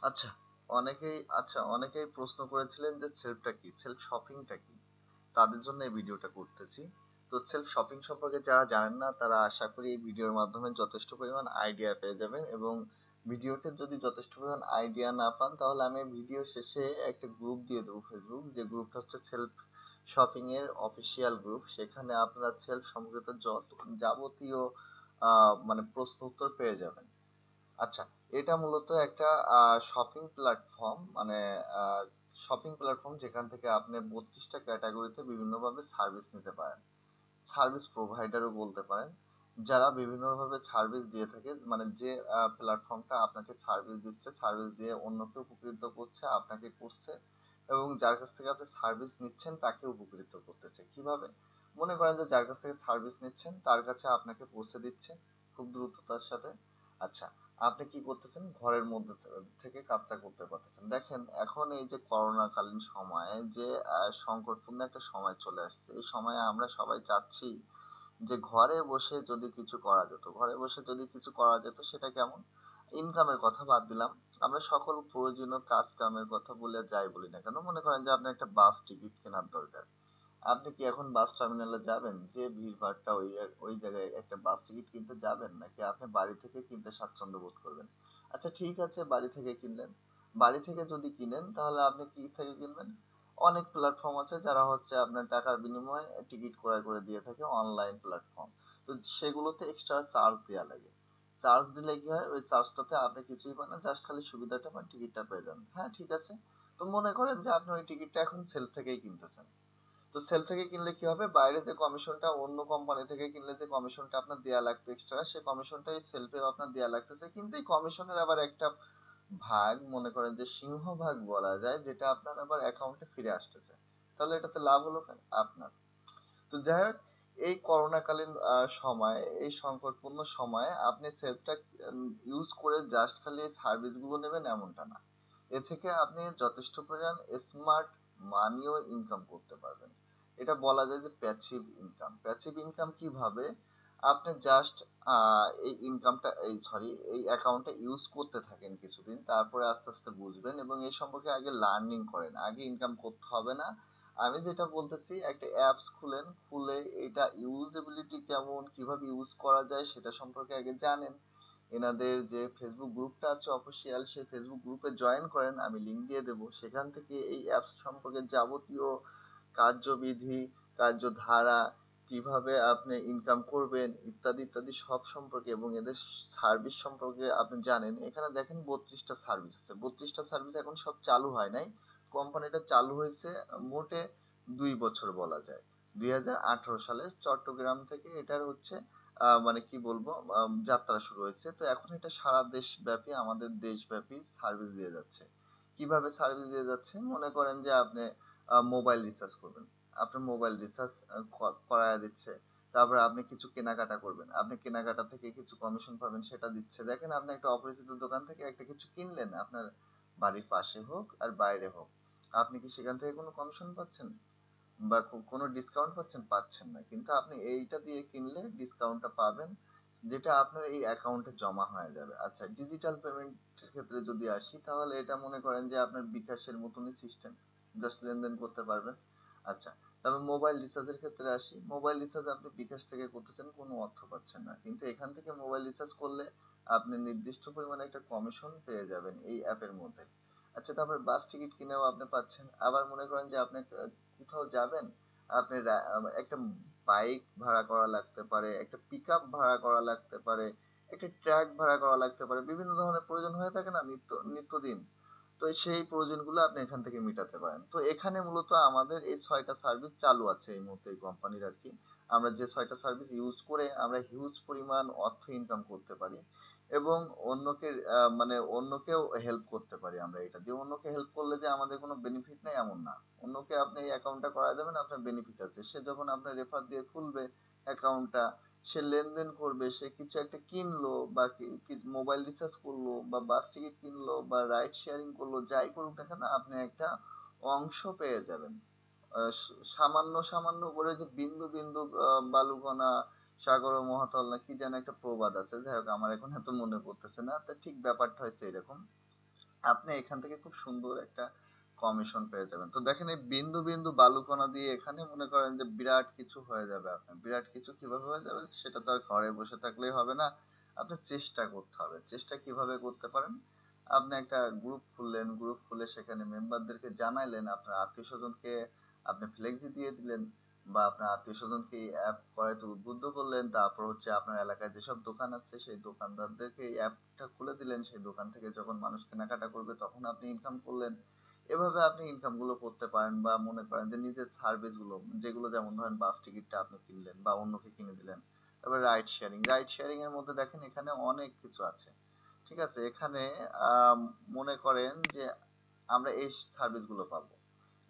আচ্ছা, অনেকেই প্রশ্ন করেছিলেন যে সেলফটা কি? সেলফ শপিংটা কি? তাদের জন্য এই ভিডিওটা করতেছি। তো সেলফ শপিং সম্পর্কে যারা জানেন না তারা আশা করি এই ভিডিওর মাধ্যমে যথেষ্ট পরিমাণ আইডিয়া পেয়ে যাবেন, এবং ভিডিওতে যদি যথেষ্ট পরিমাণ আইডিয়া না পান তাহলে আমি ভিডিও শেষে একটা গ্রুপ দিয়ে দেবো ফেসবুক, যে গ্রুপটা হচ্ছে সেলফ শপিং এর অফিসিয়াল গ্রুপ। সেখানে আপনারা সেলফ সম্পর্কিত যত যাবতীয় মানে প্রশ্ন উত্তর পেয়ে যাবেন। আচ্ছা, এটা মূলত একটা শপিং প্ল্যাটফর্ম, মানে শপিং প্ল্যাটফর্ম যেখান থেকে আপনি 32টা ক্যাটাগরিতে বিভিন্নভাবে সার্ভিস নিতে পারেন। সার্ভিস প্রোভাইডারও বলতে পারেন, যারা বিভিন্নভাবে সার্ভিস দিয়ে থাকে, মানে যে প্ল্যাটফর্মটা আপনাকে সার্ভিস দিচ্ছে, সার্ভিস দিয়ে অন্যকে উপকৃত করছে, আপনাকে করছে, এবং যার কাছ থেকে আপনি সার্ভিস নিচ্ছেন তাকে উপকৃত করতেছে। কিভাবে? মনে করেন যে যার কাছ থেকে সার্ভিস নিচ্ছেন তার কাছে আপনাকে পৌঁছে দিচ্ছে খুব দ্রুততার সাথে। আচ্ছা, আপনি কি করতেছেন? ঘরের মধ্যে থেকে কাজটা করতে পারতেছেন। দেখেন, এখন এই যে করোনাকালীন সময়ে যে সংকটপূর্ণ একটা সময় চলে আসছে, এই সময়ে আমরা সবাই চাচ্ছি যে ঘরে বসে যদি কিছু করা যেত, ঘরে বসে যদি কিছু করা যেত সেটা কেমন? ইনকামের কথা বাদ দিলাম, আমরা সকল প্রয়োজনীয় কাজ কামের কথা বলে যাই বলি না কেন, মনে করেন যে আপনার একটা বাস টিকিট কেনার দরকার। আপনি কি এখন বাস টার্মিনালে যাবেন? যে ভিড়ভাট্টা, ওই জায়গায় একটা বাস টিকিট কিনতে যাবেন, নাকি আপনি বাড়ি থেকে কিনতে স্বাচ্ছন্দ্য বোধ করবেন? আচ্ছা ঠিক আছে, বাড়ি থেকে কিনলেন। বাড়ি থেকে যদি কিনেন তাহলে আপনি কি থেকে কিনবেন? অনেক প্ল্যাটফর্ম আছে যারা হচ্ছে আপনার টাকার বিনিময়ে টিকিট ক্রয় করে দিয়ে থাকে, অনলাইন প্ল্যাটফর্ম। তো সেগুলোতে এক্সট্রা চার্জ দেওয়া লাগে। চার্জ দিলে কি হয়? ওই চার্জটাতে আপনি কিছুই পান না, জাস্ট খালি সুবিধাটা পান, টিকিটটা পেয়ে যান। হ্যাঁ ঠিক আছে। তো মনে করেন যে আপনি ওই টিকিটটা এখন সেলফ থেকেই কিনতেছেন। তো সেল থেকে কিনলে কি হবে? বাইরে যে কমিশনটা, অন্য কোম্পানি থেকে কিনলে যে কমিশনটা আপনার দেয়া লাগতো এক্সট্রা, সেই কমিশনটা এই সেলফে আপনার দেয়া লাগতেছে, কিন্তু এই কমিশনের আবার একটা ভাগ, মনে করেন যে সিংহভাগ বলা যায়, যেটা আপনার আবার অ্যাকাউন্টে ফিরে আসতেছে। তাহলে এটাতে লাভ হলো কার? আপনার। তো যাই হোক, এই করোনাকালীন সময়, এই সংকটপূর্ণ সময়ে আপনি সেলফটা ইউজ করে জাস্ট খালি সার্ভিস গুলো নেবেন এমনটা না। এ থেকে আপনি যথেষ্ট পরিমাণ স্মার্ট মানিও ইনকাম করতে পারবেন। এটা বলা যায় যে প্যাসিভ ইনকাম। প্যাসিভ ইনকাম কিভাবে? আপনি জাস্ট এই ইনকামটা, এই অ্যাকাউন্টটা ইউজ করতে থাকেন কিছুদিন, তারপরে আস্তে আস্তে বুঝবেন, এবং এই সম্পর্কে আগে লার্নিং করেন, আগে ইনকাম করতে হবে না। আমি যেটা বলতেছি, একটা অ্যাপস খুলেন, খুলে এটা ইউজেবিলিটি কেমন, কিভাবে ইউজ করা যায় সেটা সম্পর্কে আগে জানেন। এনাদের যে ফেসবুক গ্রুপটা আছে অফিসিয়াল, সেই ফেসবুক গ্রুপে জয়েন করেন, আমি লিংক দিয়ে দেবো। সেখান থেকে এই অ্যাপস সম্পর্কে যাবতীয় কার্যবিধি, কার্যধারা, কিভাবে আপনি ইনকাম করবেন ইত্যাদি ইত্যাদি সব সম্পর্কে, এবং এদের সার্ভিস সম্পর্কে আপনি জানেন। এখানে দেখেন 32টা সার্ভিস আছে। 32টা সার্ভিস এখন সব চালু হয় নাই। কোম্পানিটা চালু হয়েছে মোটে 2 বছর বলা যায়। 2018 সালে চট্টগ্রাম থেকে এটার হচ্ছে মানে কি বলবো, যাত্রা শুরু হয়েছে। তো এখন এটা সারা দেশব্যাপী, আমাদের দেশব্যাপী সার্ভিস দিয়ে যাচ্ছে। কিভাবে সার্ভিস দিয়ে যাচ্ছে? মনে করেন যে আপনি মোবাইল রিচার্জ করবেন, আপনার মোবাইল রিচার্জ করায়া দিচ্ছে। তারপরে আপনি কিছু কেনাকাটা করবেন, আপনি কেনাকাটা থেকে কিছু কমিশন পাবেন, সেটা দিচ্ছে। দেখেন, আপনি একটা অপরিচিত দোকান থেকে একটা কিছু কিনলেন, আপনার বাড়ির পাশে হোক আর বাইরে হোক, আপনি কি সেখান থেকে কোনো কমিশন পাচ্ছেন বা কোনো ডিসকাউন্ট পাচ্ছেন? পাচ্ছেন না, কিন্তু আপনি এইটা দিয়ে কিনলে ডিসকাউন্টটা পাবেন, যেটা আপনার এই অ্যাকাউন্টে জমা হয়ে যাবে। আচ্ছা, ডিজিটাল পেমেন্টের ক্ষেত্রে যদি আসি, তাহলে এটা মনে করেন যে আপনার বিকাশের মতনই সিস্টেম, জাস্ট লেনদেন করতে পারবেন। আচ্ছা, তবে মোবাইল রিচার্জের ক্ষেত্রে আসি। মোবাইল রিচার্জ আপনি বিকাশ থেকে করতেছেন, কোনো অর্থ পাচ্ছেন না, কিন্তু এখান থেকে মোবাইল রিচার্জ করলে আপনি নির্দিষ্ট পরিমাণে একটা কমিশন পেয়ে যাবেন এই অ্যাপের মধ্যে। আচ্ছা, তারপর বাস টিকিট কিনেও আপনি পাচ্ছেন। আবার মনে করেন যে আপনি কোথাও যাবেন, আপনি একটা বাইক ভাড়া করা লাগতে পারে, একটা পিকআপ ভাড়া করা লাগতে পারে, একটা ট্রাক ভাড়া করা লাগতে পারে, বিভিন্ন ধরনের প্রয়োজন হয়ে থাকে না নিত্যদিন। তো সেই প্রয়োজনগুলো আপনি এখান থেকে মেটাতে পারেন। তো এখানে মূলত আমাদের এই 6টা সার্ভিস চালু আছে এই মুহূর্তে এই কোম্পানির আর কি। আমরা যে 6টা সার্ভিস ইউজ করে আমরা হিউজ পরিমাণ অর্থ ইনকাম করতে পারি, এবং অন্যকে মানে অন্যকেও হেল্প করতে পারি আমরা এটা দিয়ে। অন্যকে হেল্প করলে যে আমাদের কোনো বেনিফিট নেই এমন না। অন্যকে আপনি এই অ্যাকাউন্টটা করায় দেবেন, আপনার বেনিফিট আছে। সে যখন আপনার রেফার দিয়ে খুলবে অ্যাকাউন্টটা, সে লেনদেন করবে, সে কিছু একটা কিনলো বা মোবাইল রিচার্জ করলো বা বাস টিকিট কিনলো বা রাইড শেয়ারিং করলো, যাই করুক না কেন, আপনি একটা অংশ পেয়ে যাবেন। সামান্য সামান্য করে যে বিন্দু বিন্দু বালুকণা সাগর মহাতল না কি যেন একটা প্রবাদ আছে, যাই হোক আমার এখন এত মনে পড়তেছে না, তা ঠিক ব্যাপারটা হয়েছে এরকম। আপনি এখান থেকে খুব সুন্দর একটা কমিশন পেয়ে যাবেন। তো দেখেন এই বিন্দু বিন্দু বালুকণা দিয়ে এখানে মনে করেন যে বিরাট কিছু হয়ে যাবে আপনার। বিরাট কিছু কিভাবে হয়ে যাবে সেটা তো আর ঘরে বসে থাকলেই হবে না। আপনার চেষ্টা করতে হবে। চেষ্টা কিভাবে করতে পারেন? আপনি একটা গ্রুপ খুললেন, গ্রুপ খুলে সেখানে মেম্বারদেরকে জানাইলেন, আপনার আত্মীয়-স্বজনকে আপনি ফ্লেক্সি দিয়ে দিলেন বা আপনার আত্মীয়-স্বজনকে এই অ্যাপ করাইতে উদ্বুদ্ধ করলেন। তারপর হচ্ছে আপনার এলাকায় যেসব দোকান আছে সেই দোকানদারদেরকে এই অ্যাপটা খুলে দিলেন। সেই দোকান থেকে যখন মানুষ কেনাকাটা করবে তখন আপনি ইনকাম করলেন। এভাবে আপনি ইনকাম গুলো করতে পারেন বা মনে করেন যে নিজের সার্ভিস গুলো যেগুলো যেমন ধরেন বাস টিকিটটা আপনি কিনলেন বা অন্যকে কিনে দিলেন। তারপর রাইড শেয়ারিং এর মধ্যে দেখেন এখানে অনেক কিছু আছে। ঠিক আছে, এখানে মনে করেন যে আমরা এই সার্ভিস গুলো পাবো,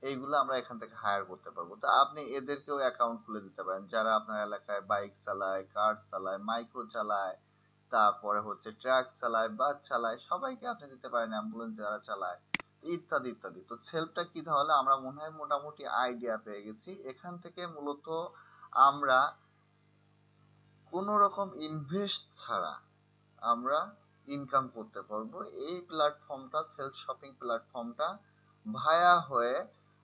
এইগুলো আমরা এখান থেকে হায়ার করতে পারবো। তো আপনি এদেরকেও অ্যাকাউন্ট খুলে দিতে পারেন যারা আপনার এলাকায় বাইক চালায়, কার চালায়, মাইক্রো চালায়, তারপরে হচ্ছে ট্রাক চালায়, বাস চালায়, সবাইকে আপনি দিতে পারেন, অ্যাম্বুলেন্স যারা চালায়, ইত্যাদি ইত্যাদি। তো সেলফটা কি, তাহলে আমরা মনে হয় মোটামুটি আইডিয়া পেয়ে গেছি। এখান থেকে মূলত আমরা কোনো রকম ইনভেস্ট ছাড়া আমরা ইনকাম করতে পারবো। এই প্ল্যাটফর্মটা, সেলফ শপিং প্ল্যাটফর্মটা ভায়া হয়ে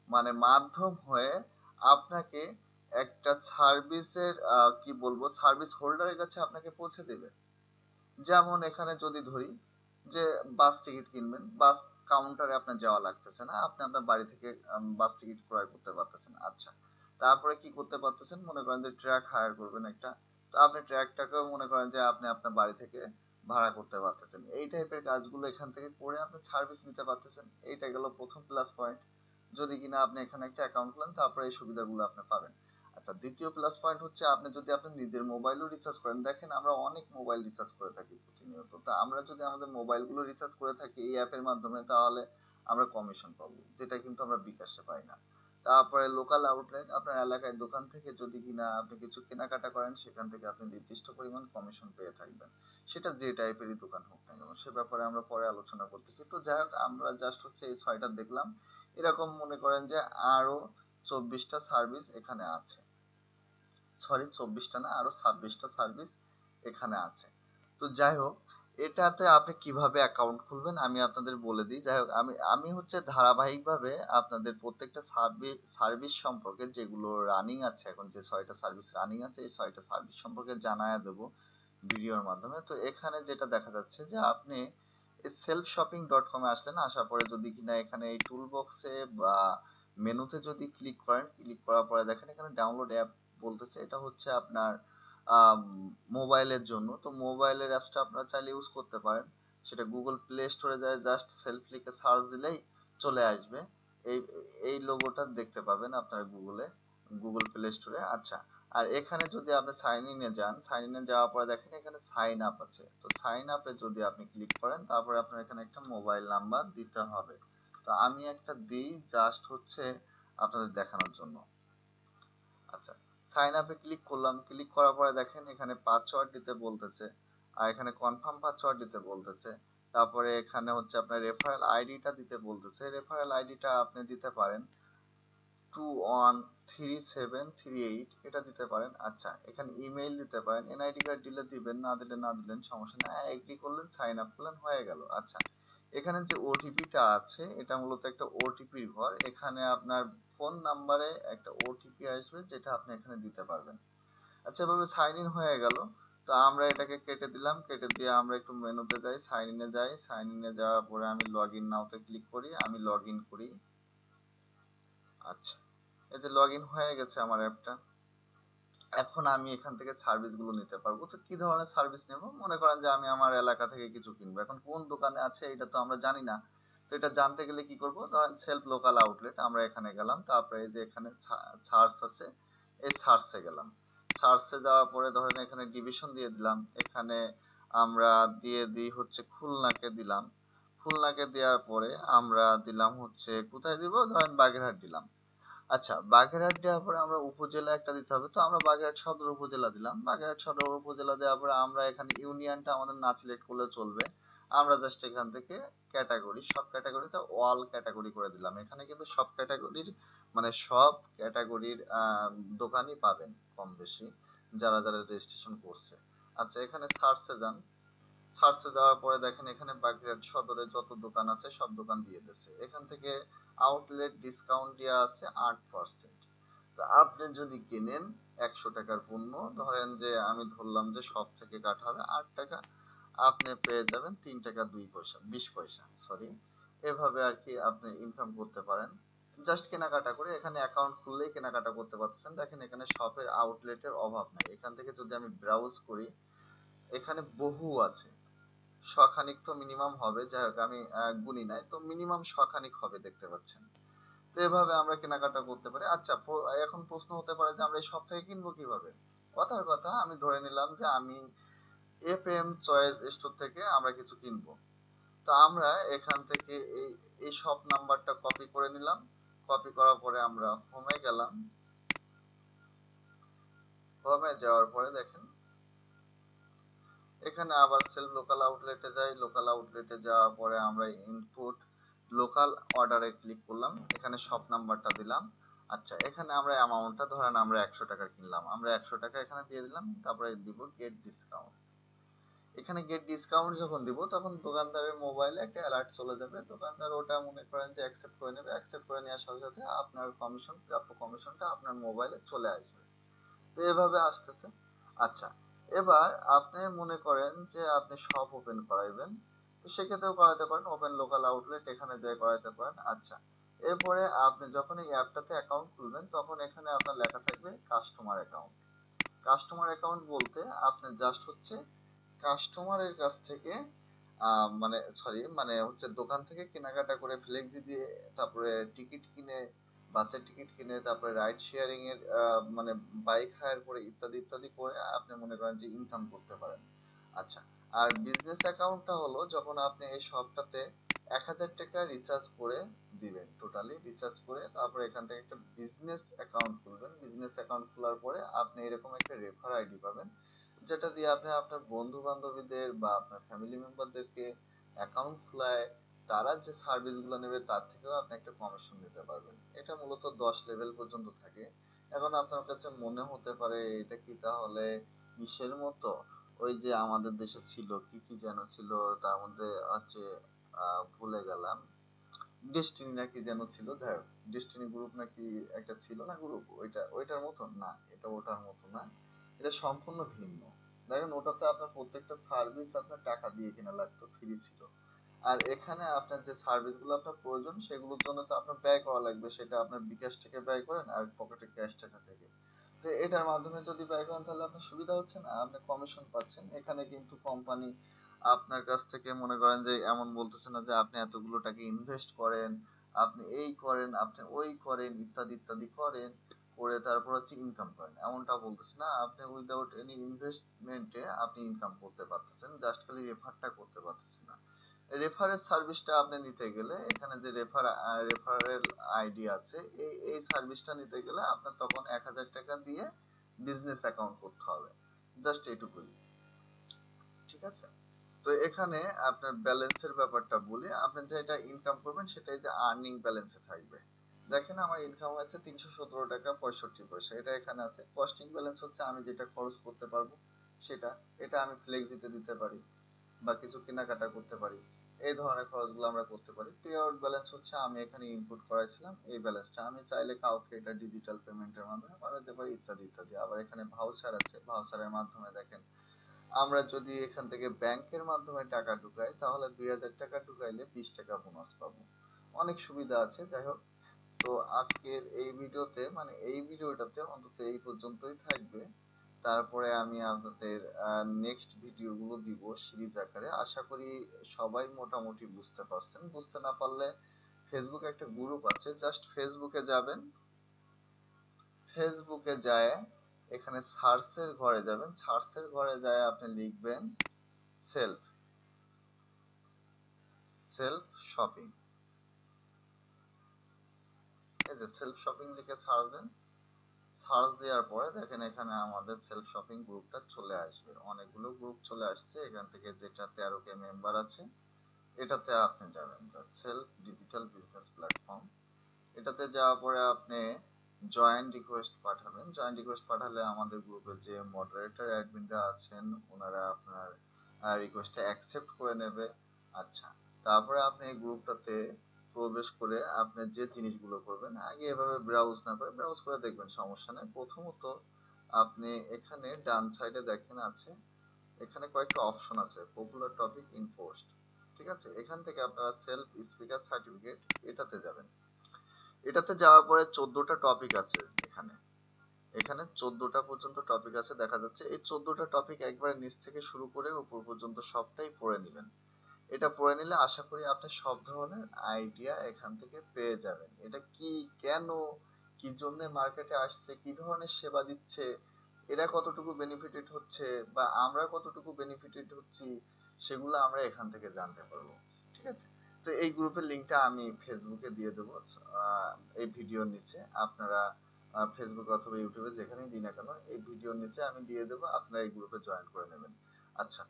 মানে মাধ্যম হয়ে আপনাকে একটা সার্ভিসের কি বলবো, সার্ভিস হোল্ডারের কাছে আপনাকে পৌঁছে দেবে। যেমন এখানে যদি ধরি যে বাস টিকিট কিনবেন, বাস কাউন্টারে আপনার যাওয়া লাগতেছে না, আপনি আপনার বাড়ি থেকে বাস টিকিট ক্রয় করতে পারতেছেন। আচ্ছা, তারপরে কি করতে পারতেছেন, মনে করেন যে ট্রাক হায়ার করবেন একটা, তো আপনি ট্রাকটাকেও মনে করেন যে আপনি আপনার বাড়ি থেকে ভাড়া করতে পারতেছেন। এই টাইপের কাজগুলো এখান থেকে করে আপনি সার্ভিস নিতে পারতেছেন। এইটা গেল প্রথম প্লাস পয়েন্ট। যদি কিনা আপনি এখানে একটা অ্যাকাউন্ট খোলেন তারপরে এই সুবিধাগুলো আপনি পাবেন। আচ্ছা, দ্বিতীয় প্লাস পয়েন্ট হচ্ছে আপনি যদি আপনি নিজের মোবাইলও রিচার্জ করেন, দেখেন আমরা অনেক মোবাইল রিচার্জ করে থাকি প্রতিনিয়ত। তা আমরা যদি আমাদের মোবাইলগুলো রিচার্জ করে থাকি এই অ্যাপের মাধ্যমে, তাহলে আমরা কমিশন পাবো, যেটা কিন্তু আমরা বিকাশে পাই না। তারপরে লোকাল আউটলেট, আপনার এলাকায় দোকান থেকে যদি কিনা আপনি কিছু কেনাকাটা করেন সেখান থেকে আপনি নির্দিষ্ট পরিমাণ কমিশন পেয়ে থাকবেন। সেটা যে টাইপেরই দোকান হোক না কেন, সে ব্যাপারে আমরা পরে আলোচনা করতেছি। তো যাই হোক, আমরা জাস্ট হচ্ছে এই 6টা দেখলাম। এরকম মনে করেন যে আরো 24টা সার্ভিস এখানে আছে। সরি, 24টা না, আরো 26টা সার্ভিস এখানে আছে। তো যাই হোক, এটাতে আপনি কিভাবে অ্যাকাউন্ট খুলবেন আমি আপনাদের বলে দিই। যাই হোক, আমি আমি হচ্ছে ধারাবাহিকভাবে আপনাদের প্রত্যেকটা সার্ভিস সম্পর্কে, যেগুলো রানিং আছে এখন, যে 6টা সার্ভিস রানিং আছে এই 6টা সার্ভিস সম্পর্কে জানায়া দেবো ভিডিওর মাধ্যমে। তো এখানে যেটা দেখা যাচ্ছে যে আপনি সেলফ শপিং ডট কমে আসলেন, আসার পরে যদি কিনা এখানে এই টুল বক্সে বা মেনুতে যদি ক্লিক করেন, ক্লিক করার পরে দেখেন এখানে ডাউনলোড অ্যাপ বলতেছে। এটা হচ্ছে আপনার মোবাইলের জন্য। তো মোবাইলের অ্যাপসটা আপনারা চাইলে ইউজ করতে পারেন। সেটা গুগল প্লে স্টোরে যায়, জাস্ট সেলফ লিখে সার্চ দিলেই চলে আসবে। এই এই লোগোটা দেখতে পাবেন আপনার গুগল প্লে স্টোরে। আচ্ছা, আর এখানে যদি আপনি সাইন ইনে যান, সাইন ইনে যাওয়ার পরে দেখেন এখানে সাইন আপ আছে। তো সাইন আপে যদি আপনি ক্লিক করেন, তারপরে আপনার এখানে একটা মোবাইল নাম্বার দিতে হবে। তো আমি একটা দিই জাস্ট হচ্ছে আপনাদের দেখানোর জন্য। আচ্ছা, সাইন আপে ক্লিক করলাম, ক্লিক করার পরে দেখেন এখানে পাসওয়ার্ড দিতে বলতেছে, আর এখানে কনফার্ম পাসওয়ার্ড দিতে বলতেছে। তারপরে এখানে হচ্ছে আপনার রেফারেল আইডিটা দিতে বলতেছে। রেফারেল আইডিটা আপনি দিতে পারেন 213738, এটা দিতে পারেন। আচ্ছা, এখানে ইমেইল দিতে পারেন, এনআইডি কার্ড দিলে দিবেন, না দিলে না দিলেন, সমস্যা নাই। এগ্রি করলেন, সাইন আপ করলেন, হয়ে গেল। আচ্ছা, এখানে যে ওটিপিটা আছে এটা মূলত একটা ওটিপির ঘর। এখানে আপনার ফোন নাম্বারে একটা ওটিপি আসবে যেটা আপনি এখানে দিতে পারবেন। আচ্ছা, এভাবে সাইন ইন হয়ে গেল। তো আমরা এটাকে কেটে দিলাম, কেটে দিয়ে আমরা একটু মেনুতে যাই, সাইন ইনে যাই। সাইন ইনে যাওয়ার পরে আমি লগ ইন নাওতে ক্লিক করি, আমি লগ ইন করি। আচ্ছা, এই যে লগ ইন হয়ে গেছে আমার অ্যাপটা। এখন আমি এখান থেকে সার্ভিস গুলো নিতে পারবো। তো কি ধরনের সার্ভিস নেব, মনে করেন যে আমি আমার এলাকা থেকে কিছু কিনবো, এখন কোন দোকানে আছে এটা তো আমরা জানি না। তো এটা জানতে গেলে কি করব, ধরেন সেলফ লোকাল আউটলেট, আমরা এখানে গেলাম, তারপরে এই যে এখানে সার্চ আছে, এই সার্চে গেলাম। সার্চে যাওয়ার পরে ধরেন এখানে ডিভিশন দিয়ে দিলাম, এখানে আমরা দিয়ে দিই হচ্ছে খুলনাকে দিলাম। খুলনাকে দেওয়ার পরে আমরা দিলাম হচ্ছে, কোথায় দিব, ধরেন বাগেরহাট দিলাম। আচ্ছা, বাগেরহাট দেওয়ার পরে আমরা উপজেলা একটা দিতে হবে। তো আমরা বাগেরহাট সদর উপজেলা দিলাম। বাগেরহাট সদর উপজেলা দেওয়ার পরে আমরা এখানে ইউনিয়নটা আমাদের না সিলেক্ট করলে চলবে। আমরা জাস্ট এখান থেকে ক্যাটাগরি, সব ক্যাটাগরিতে অল ক্যাটাগরি করে দিলাম। এখানে কিন্তু সব ক্যাটাগরির মানে সব ক্যাটাগরির দোকানই পাবেন কম বেশি, যারা যারা রেজিস্ট্রেশন করছে। আচ্ছা, এখানে সার্চে যান, সার্চে যাওয়ার পরে দেখেন এখানে বাগেরহাট সদরে যত দোকান আছে সব দোকান দিয়ে দিচ্ছে। এখান থেকে আউটলেট ডিসকাউন্ট দেওয়া আছে 8%। তো আপনি যদি কেনেন 100 টাকার পণ্য, ধরেন যে আমি ধরলাম যে সব থেকে কাটা হবে 8 টাকা, আপনি পেয়ে যাবেন 3 টাকা 2 পয়সা 20 পয়সা, সরি। এভাবে আর কি আপনি ইনকাম করতে পারেন জাস্ট কেনাকাটা করে। এখানে অ্যাকাউন্ট খুললেই কেনাকাটা করতে পারতেছেন। দেখেন এখানে শপের আউটলেটের অভাব নাই। এখান থেকে যদি আমি ব্রাউজ করি, এখানে বহু আছে, শখানিক তো মিনিমাম হবে, যাই হোক আমি গুনি নাই, তো মিনিমাম শখানিক হবে দেখতে পাচ্ছেন। তো এভাবে আমরা কেনাকাটা করতে পারি। আচ্ছা, এখন প্রশ্ন হতে পারে যে আমরা এই সব থেকে কিনবো কিভাবে। কথার কথা, আমি ধরে নিলাম যে আমি এফএম চয়েস স্টোর থেকে আমরা কিছু কিনবো। তো আমরা এখান থেকে এই শপ নাম্বারটা কপি করে নিলাম। কপি করার পরে আমরা হোমে গেলাম। হোমে যাওয়ার পরে দেখেন এখানে আবার সেলফ লোকাল আউটলেটে যাই। লোকাল আউটলেটে যাওয়ার পরে আমরা ইনপুট লোকাল অর্ডারে ক্লিক করলাম। এখানে শপ নাম্বারটা দিলাম। আচ্ছা, এখানে আমরা অ্যামাউন্টটা ধরেন আমরা 100 টাকা কিনলাম, আমরা 100 টাকা এখানে দিয়ে দিলাম। তারপরে দিব গেট ডিসকাউন্ট। এখানে গেট ডিসকাউন্ট যখন দিব তখন দোকানদারের মোবাইলে একটা অ্যালার্ট চলে যাবে। দোকানদার ওটা মনে করেন যে অ্যাকসেপ্ট করে নেবে। অ্যাকসেপ্ট করে নেওয়ার সাথে সাথে আপনার কমিশন, প্রাপ্য কমিশনটা আপনার মোবাইলে চলে আসবে। তো এভাবে আসতেছে। আচ্ছা, এবার আপনি মনে করেন যে আপনি শপ ওপেন করাইবেন, তো সেক্ষেত্রেও করাতে পারেন। ওপেন লোকাল আউটলেট এখানে যেয়ে করাতে পারেন। আচ্ছা, এরপরে আপনি যখন এই অ্যাপটাতে অ্যাকাউন্ট খুলবেন তখন এখানে আপনার লেখা থাকবে কাস্টমার অ্যাকাউন্ট। কাস্টমার অ্যাকাউন্ট বলতে আপনি জাস্ট হচ্ছে কাস্টমারের কাছ থেকে মানে সরি মানে হচ্ছে দোকান থেকে কেনাকাটা করে ফ্লেক্সি দিয়ে, তারপরে টিকিট কিনে, বাসের টিকিট কিনে, তারপরে রাইড শেয়ারিং এর মানে বাইক হায়ার করে ইত্যাদি ইত্যাদি করে আপনি মনে করেন যে ইনকাম করতে পারেন। আচ্ছা, আর বিজনেস অ্যাকাউন্টটা হলো যখন আপনি এই শপটাতে 1000 টাকা রিচার্জ করে দিবেন, টোটালি রিচার্জ করে তারপরে এখান থেকে একটা বিজনেস অ্যাকাউন্ট খুলবেন। বিজনেস অ্যাকাউন্ট খোলার পরে আপনি এরকম একটা রেফার আইডি পাবেন, যেটা দিয়ে আপনি আপনার বন্ধু বান্ধবীদের বা আপনার ফ্যামিলি মেম্বারদেরকে অ্যাকাউন্ট খোলায় তারা যে সার্ভিস গুলো নেবে তার থেকেও আপনি একটা কমিশন নিতে পারবেন। এটা মূলত 10 লেভেল পর্যন্ত থাকে। এখন আপনার কাছে মনে হতে পারে এটা কি তাহলে ইসের মতো, ওই যে আমাদের দেশে ছিল কি কি যেন ছিল, তার মধ্যে হচ্ছে ভুলে গেলাম, ডেস্টিনি নাকি যেন ছিল, যাই হোক ডেস্টিনি গ্রুপ নাকি একটা ছিল না গ্রুপ, ওইটার মতন না, এটা ওটার মতো না, এটা সম্পূর্ণ ভিন্ন। দেখেন ওটাতে আপনার প্রত্যেকটা সার্ভিস আপনার টাকা দিয়ে কেনা লাগতো, ফ্রি ছিল। আর এখানে আপনার যে সার্ভিস গুলো আপনার প্রয়োজন সেগুলোর জন্য তো আপনার ব্যয় করা লাগবে, সেটা আপনার বিকাশ থেকে ব্যয় করেন আর পকেটে ক্যাশ টাকা থেকে। তো এটার মাধ্যমে যদি ব্যয় করেন তাহলে আপনার সুবিধা হচ্ছে না, আপনি কমিশন পাচ্ছেন। এখানে কিন্তু কোম্পানি আপনার কাছ থেকে মনে করেন যে এমন বলতেছে না যে আপনি এতগুলো টাকা ইনভেস্ট করেন, আপনি এই করেন, আপনি ওই করেন, ইত্যাদি ইত্যাদি করেন, করে তারপর হচ্ছে ইনকাম করেন, এমনটা বলতেছে না। আপনি উইদাউট এনি ইনভেস্টমেন্টে আপনি ইনকাম করতে পারতেছেন, জাস্ট খালি রেফারটা করতে পারতেছেন না। রেফারেল সার্ভিসটা আপনি নিতে গেলে এখানে যে রেফারেল আইডি আছে, এই সার্ভিসটা নিতে গেলে আপনার তখন 1000 টাকা দিয়ে বিজনেস অ্যাকাউন্ট করতে হবে, জাস্ট এইটুকুই। ঠিক আছে। তো এখানে আপনার ব্যালেন্সের ব্যাপারটা বলি, আপনি যেটা ইনকাম করবেন সেটাই যে আর্নিং ব্যালেন্সে থাকবে। দেখেন আমার ইনকাম হয়েছে 317 টাকা 65 পয়সা, এটা এখানে আছে। কস্টিং ব্যালেন্স হচ্ছে আমি যেটা খরচ করতে পারবো সেটা, এটা আমি ফ্লেক্সিতে দিতে পারি বা কিছু কেনাকাটা করতে পারি, এই ধরনের খরচগুলো আমরা করতে পারি। পে আউট ব্যালেন্স হচ্ছে আমি এখানে ইনপুট করেছিলাম এই ব্যালেন্সটা, আমি চাইলে কাউকে এটা ডিজিটাল পেমেন্টের মাধ্যমে পাঠাতে পারি ইত্যাদি ইত্যাদি। আবার এখানে ভাউচার আছে, ভাউচারের মাধ্যমে দেখেন আমরা যদি এখান থেকে ব্যাংকের মাধ্যমে টাকা ঢুকাই তাহলে 2000 টাকা ঢুকাইলে 20 টাকা বোনাস পাবো। অনেক সুবিধা আছে। যাই হোক, তো আজকের এই ভিডিওতে মানে এই ভিডিওটাতে অন্তত এই পর্যন্তই থাকবে। তারপরে আমি আপনাদের নেক্সট ভিডিওগুলো দিব সিরিজ আকারে। আশা করি সবাই মোটামুটি বুঝতে পারছেন। বুঝতে না পারলে ফেসবুকে একটা গ্রুপ আছে, জাস্ট ফেসবুকে যাবেন। ফেসবুকে যায় এখানে সার্চের ঘরে যাবেন, সার্চের ঘরে যায় আপনি লিখবেন সেলফ সেলফ শপিং। এই যে সেলফ শপিং লিখে সার্চ দেন। সার্চ দেওয়ার পরে দেখেন এখানে আমাদের সেলফ শপিং গ্রুপটা চলে আসবে। অনেকগুলো গ্রুপ চলে আসছে, এখান থেকে যেটা 13K মেম্বার আছে এটাতে আপনি যাবেন, সেলফ ডিজিটাল বিজনেস প্ল্যাটফর্ম। এটাতে যাওয়ার পরে আপনি জয়েন রিকোয়েস্ট পাঠাবেন। জয়েন রিকোয়েস্ট পাঠালে আমাদের গ্রুপের যে মডারেটর অ্যাডমিনরা আছেন ওনারা আপনার রিকোয়েস্টটা অ্যাকসেপ্ট করে নেবে। আচ্ছা, তারপরে আপনি এই গ্রুপটাতে প্রবেশ করে আপনি যে জিনিসগুলো করবেন, আগে এভাবে ব্রাউজ না করে ব্রাউজ করে দেখবেন, সমস্যা নেই। প্রথমত আপনি এখানে ডান সাইডে দেখেন আছে, এখানে কয়েকটা অপশন আছে, পপুলার টপিক ইন পোস্ট, ঠিক আছে? এখান থেকে আপনারা সেলফ স্পিকার সার্টিফিকেট এটাতে যাবেন। এটাতে যাওয়ার পরে 14টা টপিক আছে এখানে। এখানে 14টা পর্যন্ত টপিক আছে দেখা যাচ্ছে। এই 14টা টপিক একবারে নিচ থেকে শুরু করে উপর পর্যন্ত সবটাই পড়ে নেবেন। এটা পড়ে নিলে আশা করি আপনি সব ধরনের আইডিয়া এখান থেকে পেয়ে যাবেন। এটা কি, কেন, কি জন্য মার্কেটে আসছে, কি ধরনের সেবা দিচ্ছে, এরা কতটুকু বেনিফিটেড হচ্ছে বা আমরা কতটুকু বেনিফিটেড হচ্ছি, সেগুলো আমরা এখান থেকে জানতে পারবো, ঠিক আছে? তো এই গ্রুপের লিংকটা আমি ফেসবুকে দিয়ে দেবো এই ভিডিওর নিচে। আপনারা ফেসবুক অথবা ইউটিউবে যেখানেই দিই না কেন, এই ভিডিওর নিচে আমি দিয়ে দেবো, আপনারা এই গ্রুপে জয়েন করে নেবেন। আচ্ছা,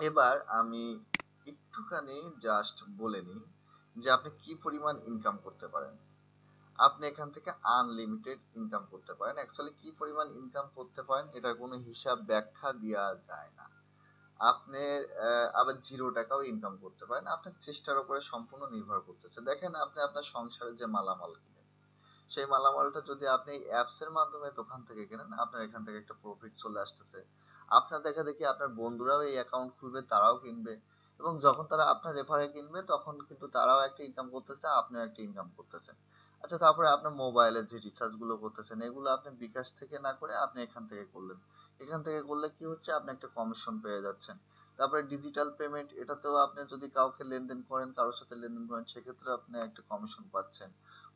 এবার আমি একটুখানি জাস্ট বলে নিই যে আপনি কি পরিমাণ ইনকাম করতে পারেন। আপনি এখান থেকে আনলিমিটেড ইনকাম করতে পারেন। অ্যাকচুয়ালি কি পরিমাণ ইনকাম করতে পারেন এটার কোনো হিসাব ব্যাখ্যা দেওয়া যায় না। আপনি আবার 0 টাকাও ইনকাম করতে পারেন। আপনার চেষ্টার উপরে সম্পূর্ণ নির্ভর করতেছে। দেখেন, আপনি আপনার সংসারে যে মালামাল কিনেন, সেই মালামালটা যদি আপনি এই অ্যাপস এর মাধ্যমে দোকান থেকে কেনেন, আপনার এখান থেকে একটা প্রফিট চলে আসতেছে। আপনার দেখা দেখি আপনার বন্ধুরাও এই অ্যাকাউন্ট খুলবে, তারাও কিনবে, এবং যখন তারা আপনার রেফারে কিনবে তখন কিন্তু তারাও একটা ইনকাম করতেছে, আপনিও একটা ইনকাম করতেছেন। আচ্ছা, তারপরে আপনার মোবাইলে যে রিচার্জ গুলো করতেছেন, এগুলো আপনি বিকাশ থেকে না করে আপনি এখান থেকে করলেন। এখান থেকে করলে কি হচ্ছে, আপনি একটা কমিশন পেয়ে যাচ্ছেন। তারপরে ডিজিটাল পেমেন্ট, এটাতেও আপনি যদি কাউকে লেনদেন করেন, কারোর সাথে লেনদেন করেন, সেক্ষেত্রে আপনি একটা কমিশন পাচ্ছেন।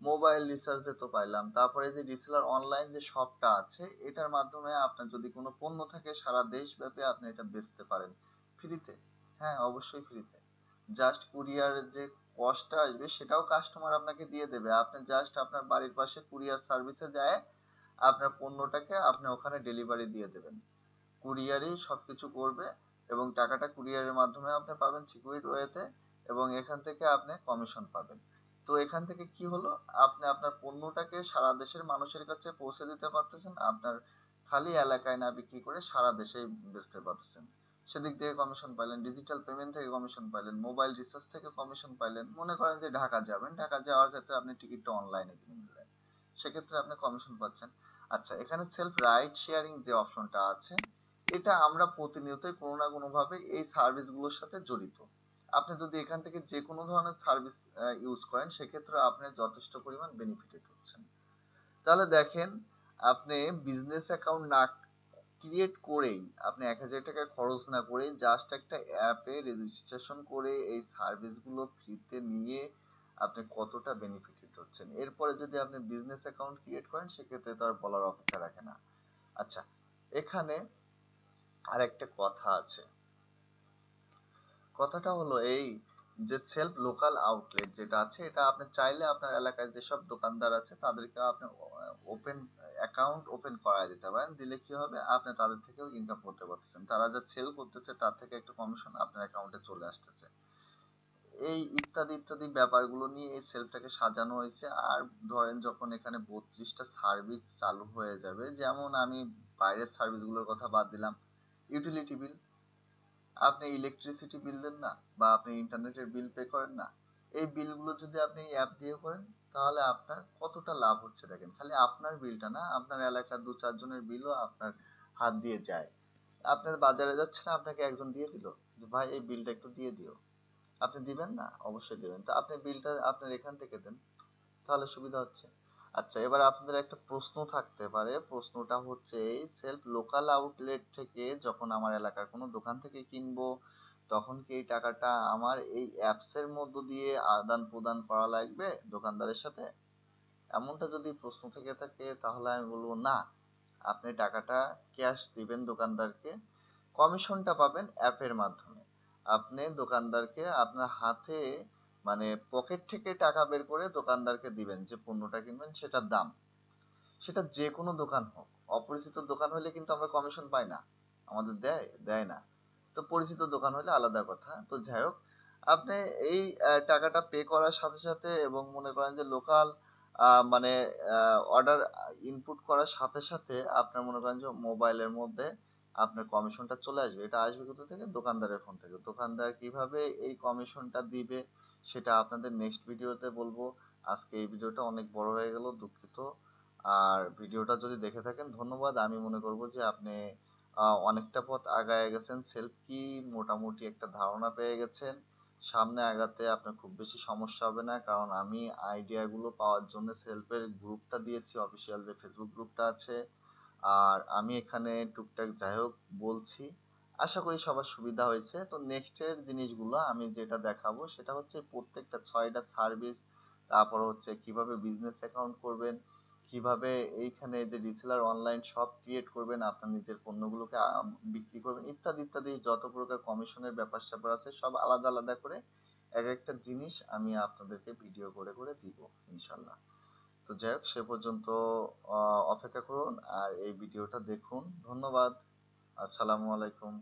মোবাইল রিচার্জে তো পাইলাম। তারপরে যে রিসেলার অনলাইন যে শপটা আছে, এটার মাধ্যমে আপনার যদি কোনো পণ্য থাকে সারা দেশব্যাপী আপনি এটা বেচতে পারেন ফ্রিতে। হ্যাঁ, অবশ্যই ফ্রিতে। জাস্ট কুরিয়ারের যে কস্টটা আসবে সেটাও কাস্টমার আপনাকে দিয়ে দেবে। আপনি জাস্ট আপনার বাড়ির পাশে কুরিয়ার সার্ভিসে যায় আপনার পণ্যটাকে আপনি ওখানে ডেলিভারি দিয়ে দেবেন। কুরিয়ারই সবকিছু করবে এবং টাকাটা কুরিয়ারের মাধ্যমে আপনি পাবেন সিকিউরিটি ওয়েতে, এবং এখান থেকে আপনি কমিশন পাবেন। তো এখান থেকে কি হলো, আপনি আপনার পণ্যটাকে সারা দেশের মানুষের কাছে পৌঁছে দিতে পারতেছেন, আপনার খালি এলাকায় না বিক্রি করে সারা দেশে বেচতে পারতেছেন। সেদিক থেকে কমিশন পাইলেন, ডিজিটাল পেমেন্ট থেকে কমিশন পাইলেন, মোবাইল রিচার্জ থেকে কমিশন পাইলেন। মনে করেন যে ঢাকা যাবেন, ঢাকা যাওয়ার ক্ষেত্রে আপনি টিকিটটা অনলাইনে কিনে নিলেন, সেক্ষেত্রে আপনি কমিশন পাচ্ছেন। আচ্ছা, এখানে সেলফ রাইড শেয়ারিং যে অপশনটা আছে, এটা আমরা প্রতিনিয়তই কোনো না কোনো ভাবে এই সার্ভিস গুলোর সাথে জড়িত। আপনি যদি এখান থেকে যে কোনো ধরনের সার্ভিস ইউজ করেন, সেক্ষেত্রে আপনি যথেষ্ট পরিমাণ বেনিফিটেড হচ্ছেন। তাহলে দেখেন, আপনি বিজনেস অ্যাকাউন্ট না ক্রিয়েট করেই, আপনি 1000 টাকা খরচ না করে জাস্ট একটা অ্যাপে রেজিস্ট্রেশন করে এই সার্ভিস গুলো ফ্রিতে নিয়ে আপনি কতটা বেনিফিটেড হচ্ছেন। এরপরে যদি আপনি বিজনেস অ্যাকাউন্ট ক্রিয়েট করেন, সেক্ষেত্রে তো আর বলার অপেক্ষা রাখে না। আচ্ছা, এখানে আরেকটা কথা আছে। কথাটা হলো এই যে সেলফ লোকাল আউটলেট যেটা আছে, এটা আপনি চাইলে আপনার এলাকায় যেসব দোকানদার আছে তাদেরকে আপনি ওপেন অ্যাকাউন্ট ওপেন করায় দিতে পারেন। দিলে কি হবে, আপনি তাদের থেকেও ইনকাম করতে পারতেছেন, তারা যা সেল করতেছে তার থেকে একটা কমিশন আপনার অ্যাকাউন্টে চলে আসতেছে। এই ইত্যাদি ইত্যাদি ব্যাপারগুলো নিয়ে এই সেলফটাকে সাজানো হয়েছে। আর ধরেন যখন এখানে 32টা সার্ভিস চালু হয়ে যাবে, যেমন আমি বাইরের সার্ভিসগুলোর কথা বাদ দিলাম, ইউটিলিটি বিল, আপনি ইলেকট্রিসিটি বিল দেন না, বা আপনি ইন্টারনেটের বিল পে করেন না, এই বিলগুলো যদি আপনি এই অ্যাপ দিয়ে করেন, তাহলে আপনার কতটা লাভ হচ্ছে দেখেন। খালি আপনার বিলটা না, আপনার এলাকার 2-4 জনের বিলও আপনার হাত দিয়ে যায়। আপনার বাজারে যাচ্ছেন, আপনাকে একজন দিয়ে দিল যে ভাই এই বিলটা একটু দিয়ে দিও, আপনি দিবেন না? অবশ্যই দিবেন। তো আপনি বিলটা আপনার এখান থেকে দেন, তাহলে সুবিধা হচ্ছে। আচ্ছা, এবার আপনাদের একটা প্রশ্ন থাকতে পারে, প্রশ্নটা হচ্ছে এই সেলফ লোকাল আউটলেট থেকে যখন আমার এলাকার কোনো দোকান থেকে কিনবো, তখন কি এই টাকাটা আমার এই অ্যাপস এর মধ্য দিয়ে আদান প্রদান করা লাগবে দোকানদারের সাথে? এমনটা যদি প্রশ্ন থেকে থাকে, তাহলে আমি বলবো না, আপনি টাকাটা ক্যাশ দিবেন দোকানদারকে, কমিশনটা পাবেন অ্যাপের মাধ্যমে। আপনি দোকানদারকে আপনার হাতে মানে পকেট থেকে টাকা বের করে দোকানদারকে দিবেন, যে পণ্যটা কিনবেন সেটার দাম, সেটা যে কোনো দোকান হোক। অপরিচিত দোকান হলে কিন্তু আমরা কমিশন পাই না, আমাদের দেয় দেয় না। তো পরিচিত দোকান হলে আলাদা কথা। তো যাই হোক, আপনি এই টাকাটা পে করার সাথে সাথে, এবং মনে করেন যে লোকাল মানে অর্ডার ইনপুট করার সাথে সাথে আপনার মনে করেন যে মোবাইলের মধ্যে আপনার কমিশনটা চলে আসবে। এটা আসবে কোথা থেকে? দোকানদারের ফোন থেকে। দোকানদার কিভাবে এই কমিশনটা দিবে সেটা আপনাদের নেক্সট ভিডিওতে বলবো। আজকে এই ভিডিওটা অনেক বড় হয়ে গেল, দুঃখিত। আর ভিডিওটা যদি দেখে থাকেন ধন্যবাদ। আমি মনে করব যে আপনি অনেকটা পথ আগায় গেছেন, সেলফ কি মোটামুটি একটা ধারণা পেয়ে গেছেন। সামনে আগাতে আপনার খুব বেশি সমস্যা হবে না, কারণ আমি আইডিয়াগুলো পাওয়ার জন্য সেলফের গ্রুপটা দিয়েছি, অফিসিয়াল যে ফেসবুক গ্রুপটা আছে। আর আমি এখানে টুকটাক যাই হোক বলছি, আশা করি সবার সুবিধা হয়েছে। তো নেক্সটের জিনিসগুলো আমি যেটা দেখাবো সেটা হচ্ছে প্রত্যেকটা 6টা সার্ভিস, তারপর হচ্ছে কিভাবে বিজনেস অ্যাকাউন্ট করবেন, কিভাবে এইখানে যে রিসেলার অনলাইন শপ ক্রিয়েট করবেন, আপনার নিজের পণ্যগুলোকে বিক্রি করবেন, ইত্যাদি ইত্যাদি যত প্রকার কমিশনের ব্যাপার স্যাপার আছে সব আলাদা আলাদা করে এক একটা জিনিস আমি আপনাদেরকে ভিডিও করে করে দিব ইনশাল্লাহ। তো যাই হোক, সে পর্যন্ত অপেক্ষা করুন আর এই ভিডিওটা দেখুন। ধন্যবাদ। আসসালামু আলাইকুম।